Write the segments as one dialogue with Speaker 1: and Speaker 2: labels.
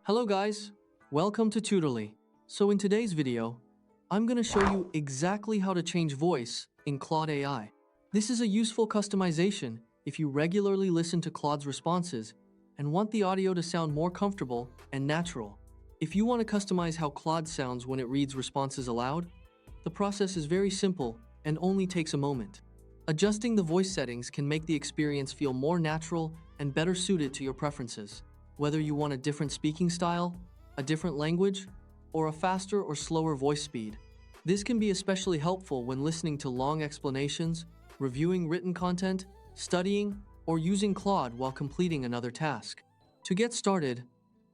Speaker 1: Hello guys, welcome to Tutorly. So in today's video, I'm going to show you exactly how to change voice in Claude AI. This is a useful customization if you regularly listen to Claude's responses and want the audio to sound more comfortable and natural. If you want to customize how Claude sounds when it reads responses aloud, the process is very simple and only takes a moment. Adjusting the voice settings can make the experience feel more natural and better suited to your preferences. Whether you want a different speaking style, a different language, or a faster or slower voice speed. This can be especially helpful when listening to long explanations, reviewing written content, studying, or using Claude while completing another task. To get started,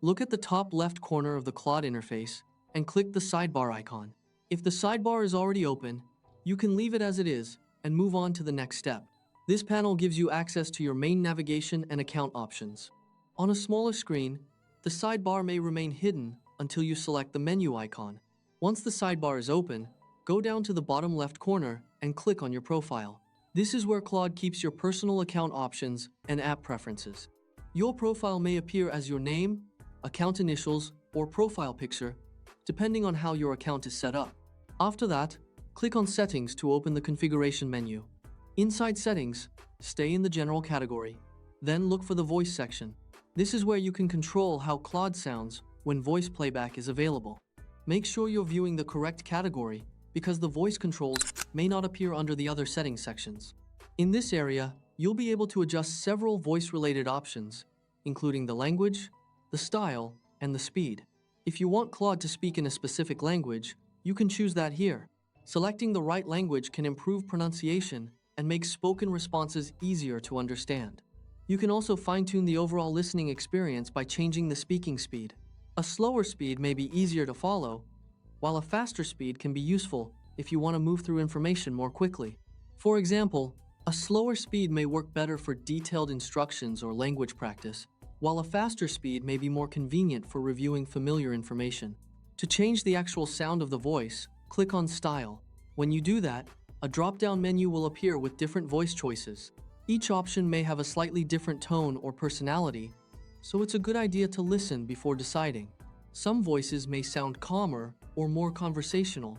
Speaker 1: look at the top left corner of the Claude interface and click the sidebar icon. If the sidebar is already open, you can leave it as it is and move on to the next step. This panel gives you access to your main navigation and account options. On a smaller screen, the sidebar may remain hidden until you select the menu icon. Once the sidebar is open, go down to the bottom left corner and click on your profile. This is where Claude keeps your personal account options and app preferences. Your profile may appear as your name, account initials, or profile picture, depending on how your account is set up. After that, click on Settings to open the configuration menu. Inside Settings, stay in the General category. Then look for the Voice section. This is where you can control how Claude sounds when voice playback is available. Make sure you're viewing the correct category because the voice controls may not appear under the other settings sections. In this area, you'll be able to adjust several voice-related options, including the language, the style, and the speed. If you want Claude to speak in a specific language, you can choose that here. Selecting the right language can improve pronunciation and make spoken responses easier to understand. You can also fine-tune the overall listening experience by changing the speaking speed. A slower speed may be easier to follow, while a faster speed can be useful if you want to move through information more quickly. For example, a slower speed may work better for detailed instructions or language practice, while a faster speed may be more convenient for reviewing familiar information. To change the actual sound of the voice, click on Style. When you do that, a drop-down menu will appear with different voice choices. Each option may have a slightly different tone or personality, so it's a good idea to listen before deciding. Some voices may sound calmer or more conversational,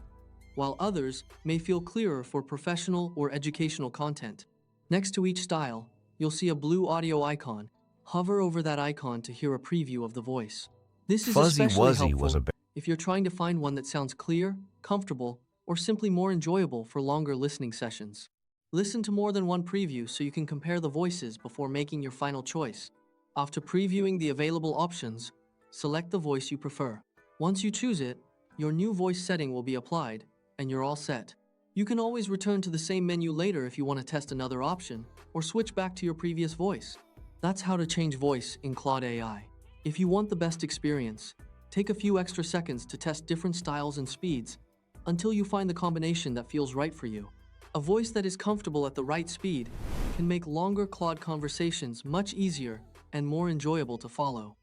Speaker 1: while others may feel clearer for professional or educational content. Next to each style, you'll see a blue audio icon. Hover over that icon to hear a preview of the voice. This is
Speaker 2: Fuzzy
Speaker 1: especially
Speaker 2: Wuzzy was
Speaker 1: helpful if you're trying to find one that sounds clear, comfortable, or simply more enjoyable for longer listening sessions. Listen to more than one preview so you can compare the voices before making your final choice. After previewing the available options, select the voice you prefer. Once you choose it, your new voice setting will be applied, and you're all set. You can always return to the same menu later if you want to test another option, or switch back to your previous voice. That's how to change voice in Claude AI. If you want the best experience, take a few extra seconds to test different styles and speeds until you find the combination that feels right for you. A voice that is comfortable at the right speed can make longer Claude conversations much easier and more enjoyable to follow.